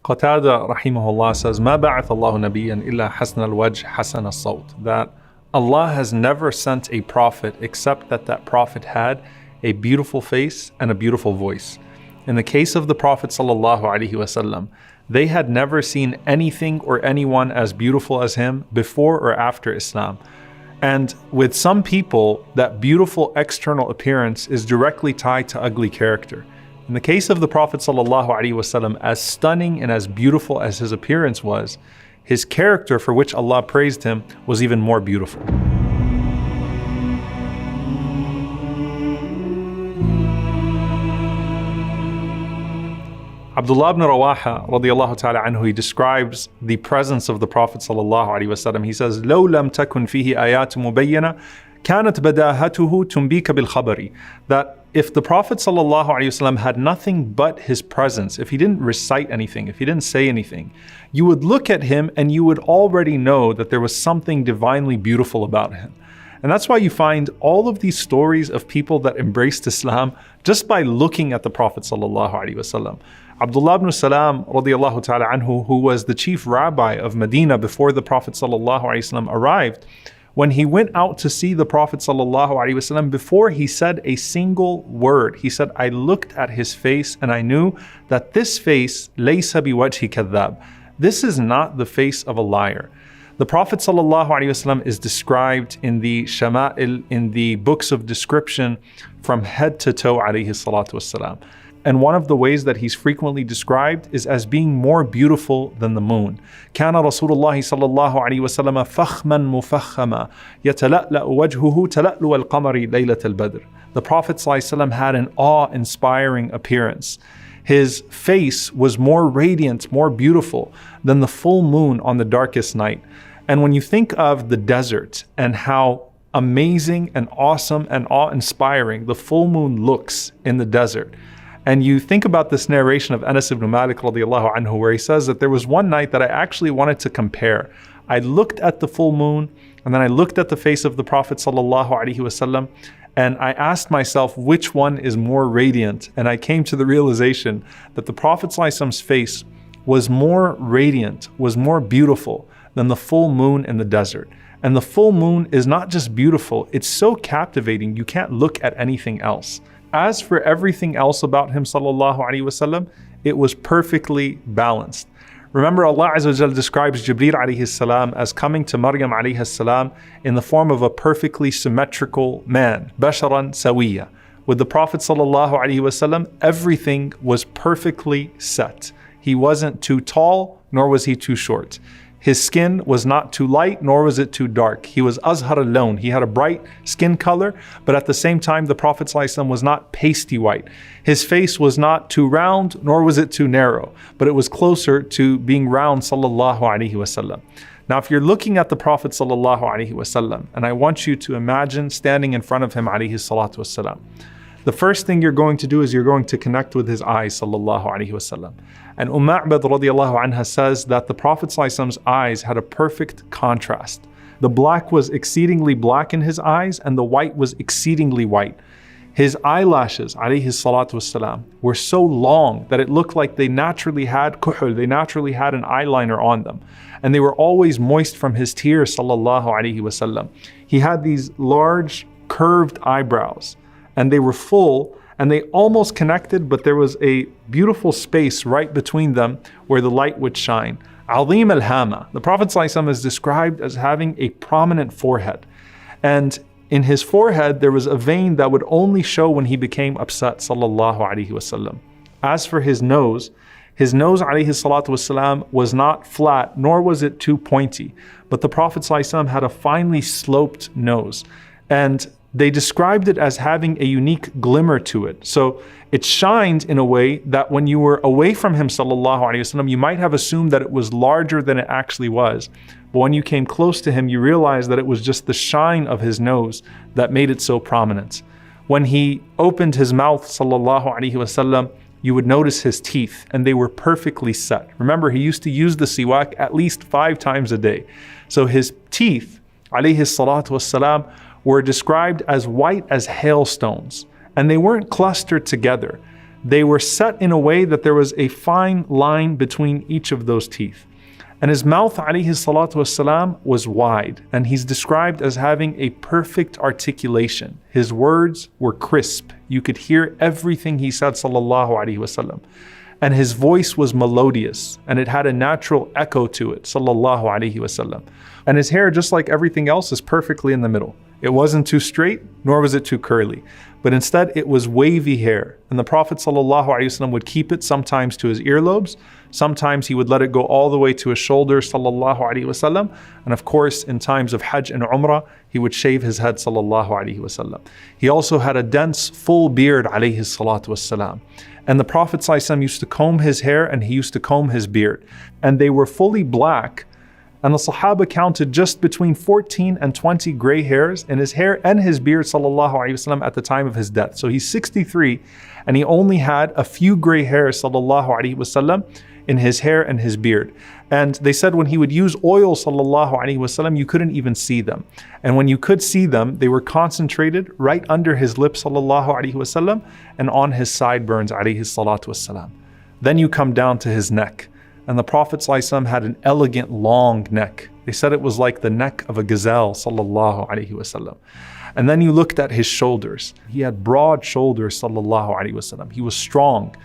Qatada rahimahullah says, "Ma ba'ath Allahu nabiyyan illa hasan al-wajh hasan as-sawt." That Allah has never sent a prophet except that prophet had a beautiful face and a beautiful voice. In the case of the Prophet sallallahu alaihi wasallam, they had never seen anything or anyone as beautiful as him before or after Islam. And with some people, that beautiful external appearance is directly tied to ugly character. In the case of the Prophet ﷺ, as stunning and as beautiful as his appearance was, his character, for which Allah praised him, was even more beautiful. Abdullah ibn Rawaha radiallahu ta'ala anhu, he describes the presence of the Prophet sallallahu alaihi wasallam. He says, "لو لم تكن فيه آيات مبينة كانت بداهته تنبيك بالخبر." That if the Prophet sallallahu alaihi wasallam had nothing but his presence, if he didn't recite anything, if he didn't say anything, you would look at him and you would already know that there was something divinely beautiful about him. And that's why you find all of these stories of people that embraced Islam just by looking at the Prophet sallallahu alaihi wasallam. Abdullah ibn Salam radiallahu ta'ala anhu, who was the chief rabbi of Medina before the Prophet sallallahu alaihi wasallam arrived, when he went out to see the Prophet sallallahu alaihi wasallam, before he said a single word, he said, "I looked at his face and I knew that this face, laysa biwajhi kadhab." This is not the face of a liar. The Prophet ﷺ is described in the Shama'il, in the books of description, from head to toe alayhi salatu wassalam. And one of the ways that he's frequently described is as being more beautiful than the moon. كان رسول الله صلى الله عليه وسلم فخما مفخما يتلألأ وجهه تلألؤ القمر ليلة البدر. The Prophet ﷺ had an awe-inspiring appearance. His face was more radiant, more beautiful than the full moon on the darkest night. And when you think of the desert and how amazing and awesome and awe-inspiring the full moon looks in the desert, and you think about this narration of Anas ibn Malik radiallahu anhu, where he says that there was one night that I actually wanted to compare. I looked at the full moon and then I looked at the face of the Prophet sallallahu alaihi wasallam, and I asked myself which one is more radiant, and I came to the realization that the Prophet sallallahu alaihi wasallam's face was more radiant, was more beautiful than the full moon in the desert. And the full moon is not just beautiful, it's so captivating you can't look at anything else. As for everything else about him sallallahu alaihi wasallam, it was perfectly balanced. Remember, Allah Azza wa Jal describes Jibreel alayhi salam as coming to Maryam alayhi salam in the form of a perfectly symmetrical man, basharan sawiya. With the Prophet sallallahu alaihi wasallam, everything was perfectly set. He wasn't too tall, nor was he too short. His skin was not too light, nor was it too dark. He was azhar al-lawn. He had a bright skin color, but at the same time, the Prophet ﷺ was not pasty white. His face was not too round, nor was it too narrow, but it was closer to being round, sallallahu alaihi wasallam. Now, if you're looking at the Prophet sallallahu alaihi wasallam, and I want you to imagine standing in front of him, alayhi salatu wasalam, the first thing you're going to do is you're going to connect with his eyes, sallallahu alaihi wasallam. And Ma'bad radiallahu anha says that the Prophet ﷺ's eyes had a perfect contrast. The black was exceedingly black in his eyes, and the white was exceedingly white. His eyelashes, alayhi salatu wasalam, were so long that it looked like they naturally had kuhul, they naturally had an eyeliner on them. And they were always moist from his tears, sallallahu alaihi wasallam. He had these large curved eyebrows, and they were full, and they almost connected, but there was a beautiful space right between them where the light would shine. Azim al-hama. The Prophet ﷺ is described as having a prominent forehead. And in his forehead, there was a vein that would only show when he became upset, sallallahu alaihi wasallam. As for his nose, alayhi salatu wasalam, was not flat, nor was it too pointy. But the Prophet ﷺ had a finely sloped nose. And they described it as having a unique glimmer to it. So it shined in a way that when you were away from him, sallallahu alaihi wasallam, you might have assumed that it was larger than it actually was. But when you came close to him, you realized that it was just the shine of his nose that made it so prominent. When he opened his mouth, sallallahu alaihi wasallam, you would notice his teeth, and they were perfectly set. Remember, he used to use the siwak at least 5 times a day. So his teeth, alayhi salatu wassalam, were described as white as hailstones, and they weren't clustered together. they were set in a way that there was a fine line between each of those teeth. And his mouth, alayhi salatu wassalam, was wide, and he's described as having a perfect articulation. His words were crisp. You could hear everything he said, sallallahu alayhi wasallam. And his voice was melodious, and it had a natural echo to it, sallallahu alayhi wasallam. And his hair, just like everything else, is perfectly in the middle. It wasn't too straight, nor was it too curly, but instead it was wavy hair. And the Prophet ﷺ would keep it sometimes to his earlobes, sometimes he would let it go all the way to his shoulders, ﷺ. And of course, in times of Hajj and Umrah, he would shave his head, ﷺ. He also had a dense, full beard, alayhi salatu wassalam. And the Prophet ﷺ used to comb his hair and he used to comb his beard. And they were fully black. And the Sahaba counted just between 14 and 20 gray hairs in his hair and his beard, sallallahu alaihi wasallam, at the time of his death. So he's 63 and he only had a few gray hairs, sallallahu alaihi wasallam, in his hair and his beard. And they said when he would use oil, sallallahu alaihi wasallam, you couldn't even see them. And when you could see them, they were concentrated right under his lips, sallallahu alaihi wasallam, and on his sideburns, alaihi salatu wasalam. Then you come down to his neck. And the Prophet ﷺ had an elegant long neck. They said it was like the neck of a gazelle, sallallahu alaihi wasallam. And then you looked at his shoulders. He had broad shoulders, sallallahu alaihi wasallam. He was strong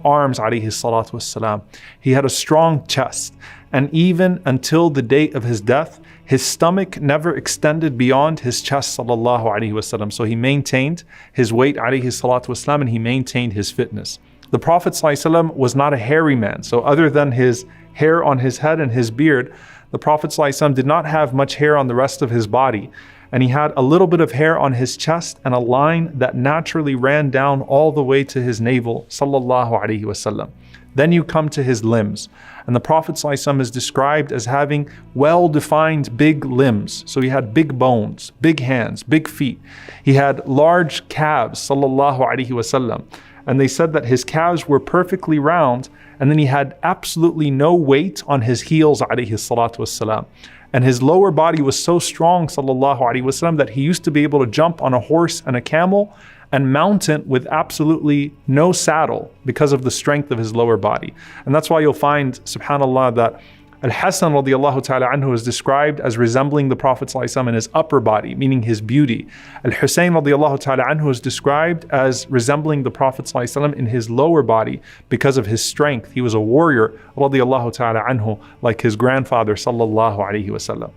arms, alaihi salatu wasalam. He had a strong chest. And even until the date of his death, his stomach never extended beyond his chest, sallallahu alaihi wasallam. So he maintained his weight, alaihi salatu wasalam, and he maintained his fitness. The Prophet ﷺ was not a hairy man. So other than his hair on his head and his beard, the Prophet ﷺ did not have much hair on the rest of his body. And he had a little bit of hair on his chest and a line that naturally ran down all the way to his navel, sallallahu alaihi wasallam. Then you come to his limbs. And the Prophet ﷺ is described as having well-defined big limbs. So he had big bones, big hands, big feet. He had large calves, sallallahu alaihi wasallam. And they said that his calves were perfectly round, and then he had absolutely no weight on his heels, alayhi salatu wassalam. And his lower body was so strong, sallallahu alaihi wasallam, that he used to be able to jump on a horse and a camel and mount it with absolutely no saddle because of the strength of his lower body. And that's why you'll find, subhanAllah, that Al-Hasan radiallahu ta'ala anhu is described as resembling the Prophet ﷺ in his upper body, meaning his beauty. Al-Husayn radiallahu ta'ala anhu is described as resembling the Prophet ﷺ in his lower body because of his strength. He was a warrior radiallahu ta'ala anhu, like his grandfather sallallahu alayhi wasallam.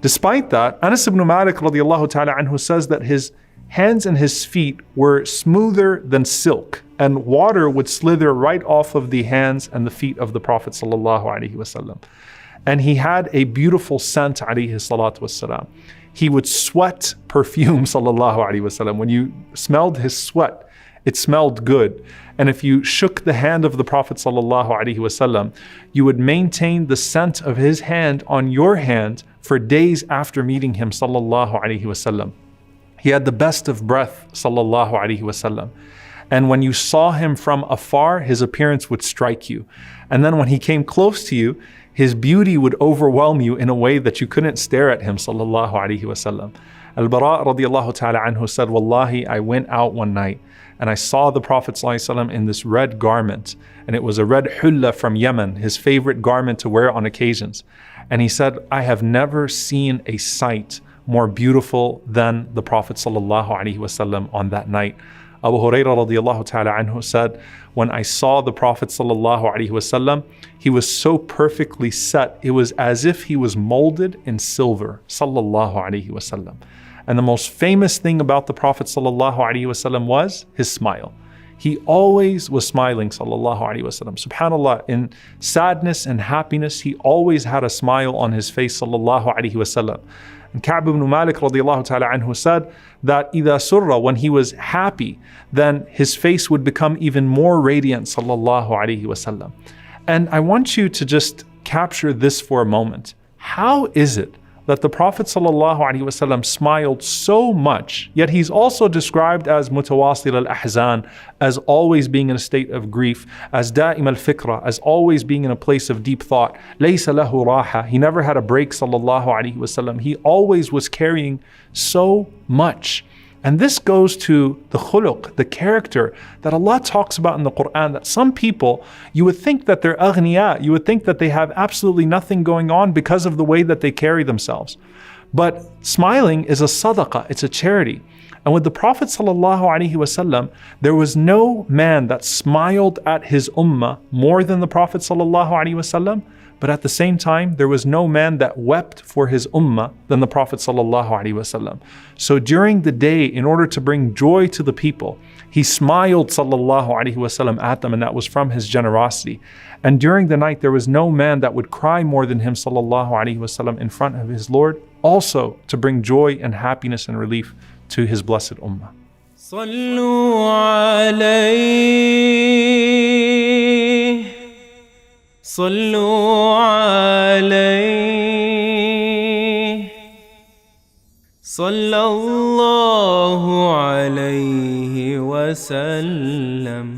Despite that, Anas ibn Malik radiallahu ta'ala anhu says that his hands and his feet were smoother than silk, and water would slither right off of the hands and the feet of the Prophet sallallahu alaihi wasallam. And he had a beautiful scent, alayhi salatu wassalam. He would sweat perfume, sallallahu alaihi wasallam. When you smelled his sweat, it smelled good. And if you shook the hand of the Prophet sallallahu alaihi wasallam, you would maintain the scent of his hand on your hand for days after meeting him, sallallahu alaihi wasallam. He had the best of breath, sallallahu alaihi wasallam. And when you saw him from afar, his appearance would strike you. And then when he came close to you, his beauty would overwhelm you in a way that you couldn't stare at him, sallallahu alaihi wasallam. Al-Bara radiallahu ta'ala anhu said, Wallahi, I went out one night and I saw the Prophet sallallahu alaihi wasallam in this red garment. And it was a red hulla from Yemen, his favorite garment to wear on occasions. And he said, I have never seen a sight more beautiful than the Prophet sallallahu alaihi wasallam on that night. Abu Hurairah radiallahu ta'ala anhu said, when I saw the Prophet sallallahu alaihi wasallam, he was so perfectly set, it was as if he was molded in silver, sallallahu alaihi wasallam. And the most famous thing about the Prophet sallallahu alaihi wasallam was his smile. He always was smiling, sallallahu alaihi wasallam. Subhanallah, in sadness and happiness, he always had a smile on his face, sallallahu alaihi wasallam. And Ka'b ibn Malik radiallahu ta'ala anhu said that إِذَا surra, when he was happy, then his face would become even more radiant, sallallahu alaihi wasallam. And I want you to just capture this for a moment. How is it that the Prophet sallallahu alaihi wasallam smiled so much, yet he's also described as mutawasil al-ahzan, as always being in a state of grief, as da'im al-fikra, as always being in a place of deep thought. Laysa lahu raha, he never had a break, sallallahu alaihi wasallam. He always was carrying so much. And this goes to the khuluq, the character that Allah talks about in the Quran, that some people, you would think that they're aghniya, you would think that they have absolutely nothing going on because of the way that they carry themselves. But smiling is a sadaqah, it's a charity. And with the Prophet ﷺ, there was no man that smiled at his ummah more than the Prophet ﷺ, but at the same time, there was no man that wept for his ummah than the Prophet ﷺ. So during the day, in order to bring joy to the people, he smiled ﷺ at them, and that was from his generosity. And during the night, there was no man that would cry more than him ﷺ in front of his Lord, also to bring joy and happiness and relief to his blessed ummah. صلوا عليه صلوا عليه صلى الله عليه وسلم